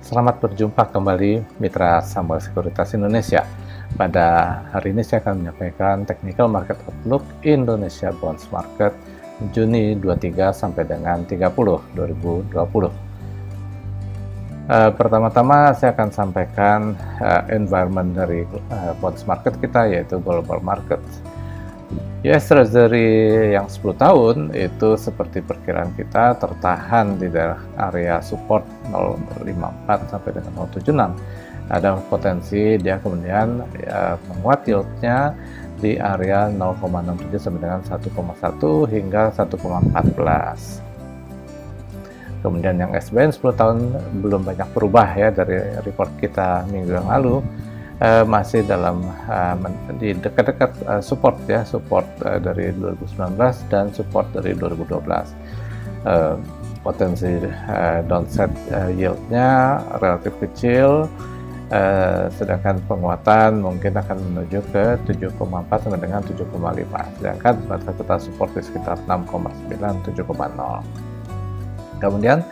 Selamat berjumpa kembali Mitra Sambal Sekuritas Indonesia. Pada hari ini saya akan menyampaikan Technical Market Outlook Indonesia Bonds Market Juni 23 sampai dengan 30 2020. Pertama-tama saya akan sampaikan environment dari bonds market kita, yaitu global market. US Treasury yang 10 tahun itu seperti perkiraan kita tertahan di daerah area support 0,54 sampai dengan 0,76. Ada potensi dia kemudian menguat yieldnya di area 0,67 sampai dengan 1,1 hingga 1,14. Kemudian yang SBN 10 tahun belum banyak berubah ya dari report kita minggu yang lalu. Masih dalam di dekat-dekat support ya, support dari 2019 dan support dari 2012. Potensi downside yieldnya relatif kecil, sedangkan penguatan mungkin akan menuju ke 7,4 sampai dengan 7,5, sedangkan batas kita support di sekitar 6,9 7,0. Kemudian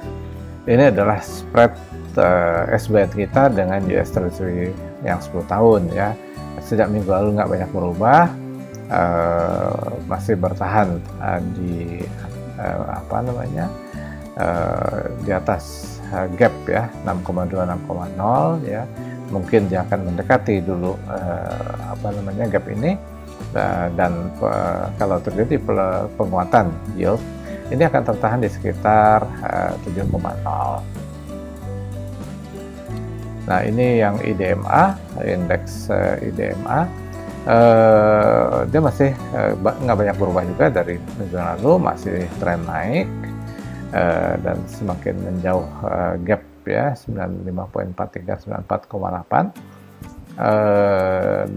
ini adalah spread SBN kita dengan US Treasury yang 10 tahun ya. Sejak minggu lalu nggak banyak berubah, masih bertahan di di atas gap ya, 6,2 6,0 ya. Mungkin dia akan mendekati dulu gap ini, dan kalau terjadi penguatan yield ini akan tertahan di sekitar 7,0. Nah, ini yang IDMA, indeks IDMA, dia masih nggak banyak berubah juga dari minggu lalu, masih tren naik dan semakin menjauh gap ya, 95.43 94,8,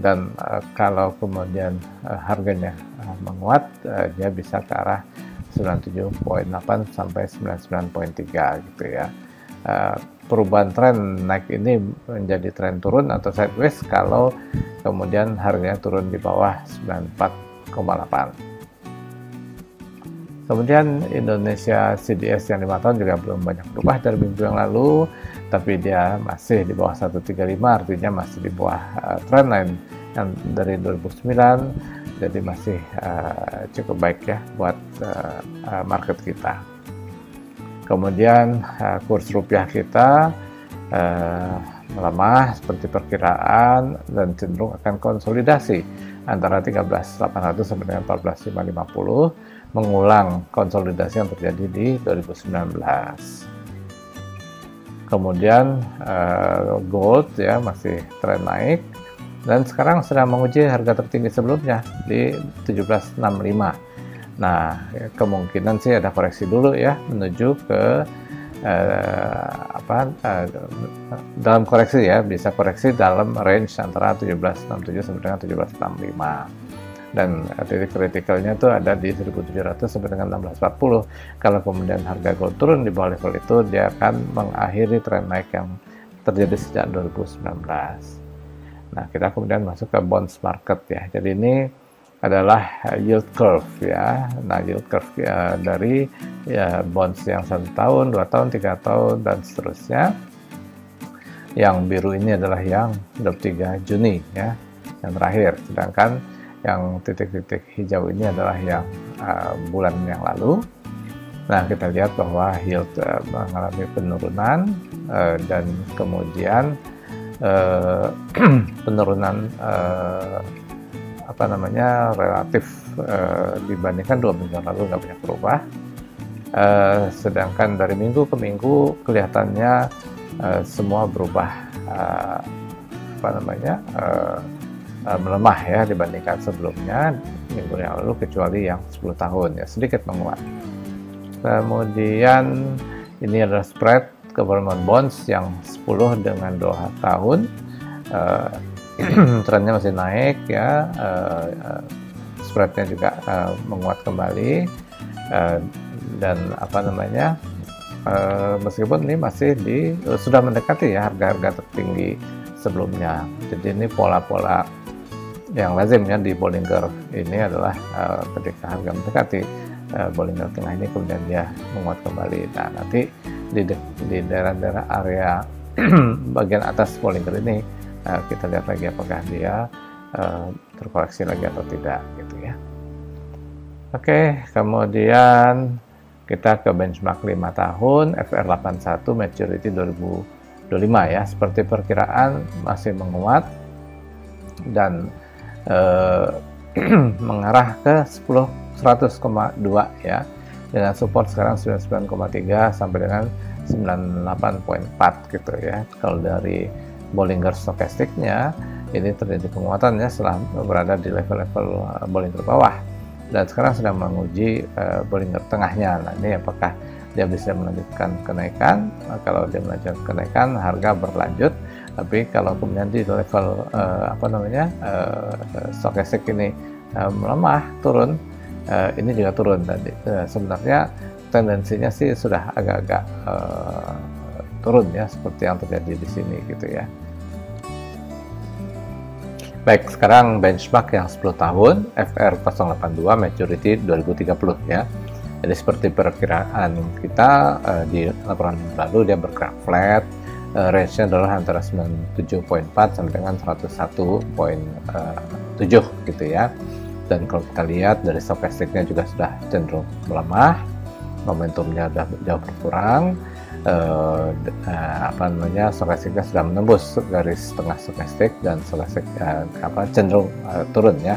dan kalau kemudian harganya menguat, dia bisa ke arah 97.8 sampai 99.3 gitu ya. Perubahan tren naik ini menjadi tren turun atau sideways kalau kemudian harganya turun di bawah 94,8. Kemudian Indonesia CDS yang 5 tahun juga belum banyak berubah dari minggu yang lalu, tapi dia masih di bawah 135, artinya masih di bawah trend line yang dari 2009, jadi masih cukup baik ya buat market kita. Kemudian kurs rupiah kita melemah seperti perkiraan dan cenderung akan konsolidasi antara 13.800 sampai dengan 14.550, mengulang konsolidasi yang terjadi di 2019. Kemudian gold ya masih tren naik dan sekarang sedang menguji harga tertinggi sebelumnya di 1765. Nah, kemungkinan sih ada koreksi dulu ya menuju ke dalam koreksi ya, bisa koreksi dalam range antara 1767 sampai dengan 1765, dan titik kritikalnya itu ada di 1700 sampai dengan 1640. Kalau kemudian harga gold turun di bawah level itu, dia akan mengakhiri tren naik yang terjadi sejak 2019. Nah, kita kemudian masuk ke bonds market ya. Jadi ini adalah yield curve ya. Nah, yield curve dari ya bonds yang 1 tahun, 2 tahun, 3 tahun dan seterusnya. Yang biru ini adalah yang 23 Juni ya, yang terakhir. Sedangkan yang titik-titik hijau ini adalah yang bulan yang lalu. Nah, kita lihat bahwa yield mengalami penurunan dan kemudian penurunan relatif dibandingkan 2 minggu lalu nggak banyak berubah, sedangkan dari minggu ke minggu kelihatannya semua berubah melemah ya dibandingkan sebelumnya minggu yang lalu, kecuali yang 10 tahun ya sedikit menguat. Kemudian ini adalah spread government bonds yang 10 dengan 2 tahun, trennya masih naik ya, spreadnya juga menguat kembali, dan meskipun ini masih sudah mendekati ya harga-harga tertinggi sebelumnya. Jadi ini pola-pola yang lazim ya di Bollinger ini adalah ketika harga mendekati Bollinger Tengah ini kemudian dia menguat kembali. Nah, nanti di daerah-daerah area bagian atas Bollinger ini kita lihat lagi apakah dia terkoreksi lagi atau tidak gitu ya. Oke, kemudian kita ke benchmark 5 tahun FR81 maturity 2025 ya, seperti perkiraan masih menguat dan mengarah ke 100,2 ya, dengan support sekarang 99,3 sampai dengan 98,4 gitu ya. Kalau dari Bollinger Stochastic-nya ini terjadi penguatan ya setelah berada di level-level Bollinger bawah dan sekarang sedang menguji Bollinger tengahnya. Nah, ini apakah dia bisa melanjutkan kenaikan? Nah, kalau dia melanjutkan kenaikan, harga berlanjut. Tapi kalau kemudian di level Stochastic ini melemah, turun, ini juga turun. Dan sebenarnya tendensinya sih sudah agak-agak turun ya, seperti yang terjadi di sini gitu ya. Baik, sekarang benchmark yang 10 tahun FR082 maturity 2030 ya. Jadi seperti perkiraan kita di laporan lalu, dia bergerak flat, range-nya adalah antara 97,4 sampai dengan 101,7 gitu ya. Dan kalau kita lihat dari Stochastic-nya juga sudah cenderung melemah, momentumnya sudah jauh berkurang. Stochastic-nya sudah menembus garis tengah Stochastic dan Stochastic cenderung turun ya.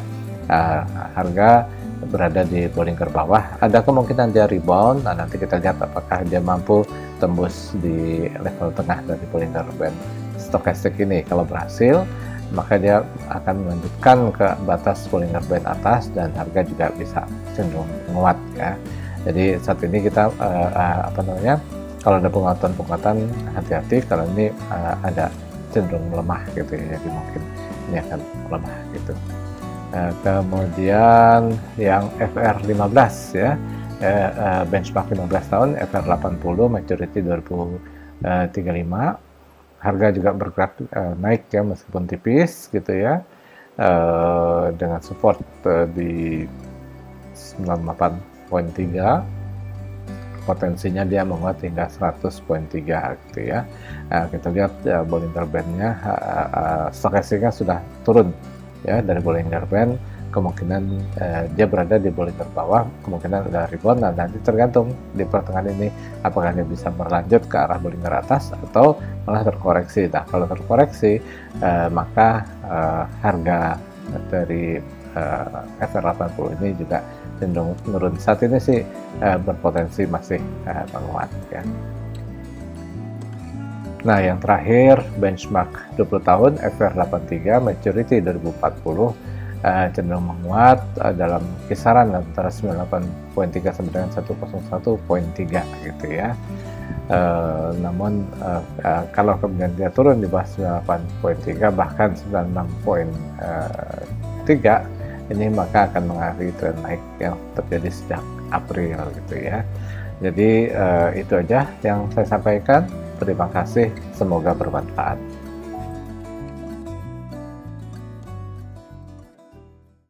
Harga berada di Bollinger bawah, ada kemungkinan dia rebound. Nah, nanti kita lihat apakah dia mampu tembus di level tengah dari Bollinger Band Stochastic ini. Kalau berhasil, maka dia akan melanjutkan ke batas Bollinger Band atas dan harga juga bisa cenderung menguat ya. Jadi saat ini kita kalau ada penguatan hati-hati, kalau ini ada cenderung melemah gitu ya, jadi mungkin ini akan melemah gitu. Kemudian yang FR15 ya, benchmark 15 tahun FR80 maturity 2035, harga juga bergerak naik ya meskipun tipis gitu ya, dengan support di 98,3, potensinya dia menguat hingga 100,3 gitu ya. Kita lihat Bollinger Band-nya, Stochastic-nya sudah turun ya dari Bollinger Band, kemungkinan dia berada di Bollinger bawah, kemungkinan ada rebound. Nah, nanti tergantung di pertengahan ini apakah dia bisa berlanjut ke arah Bollinger atas atau malah terkoreksi. Nah, kalau terkoreksi maka harga dari FR80 ini juga cenderung menurun. Saat ini sih berpotensi masih menguat ya. Nah, yang terakhir benchmark 20 tahun FR83 maturity 2040 cenderung menguat dalam kisaran antara 98,3 sampai dengan 101,3 gitu ya. Namun kalau kemudian dia turun di bawah 98,3 bahkan 96,3, ini maka akan mengakhiri tren naik yang terjadi sejak April gitu ya. Jadi itu aja yang saya sampaikan. Terima kasih, semoga bermanfaat.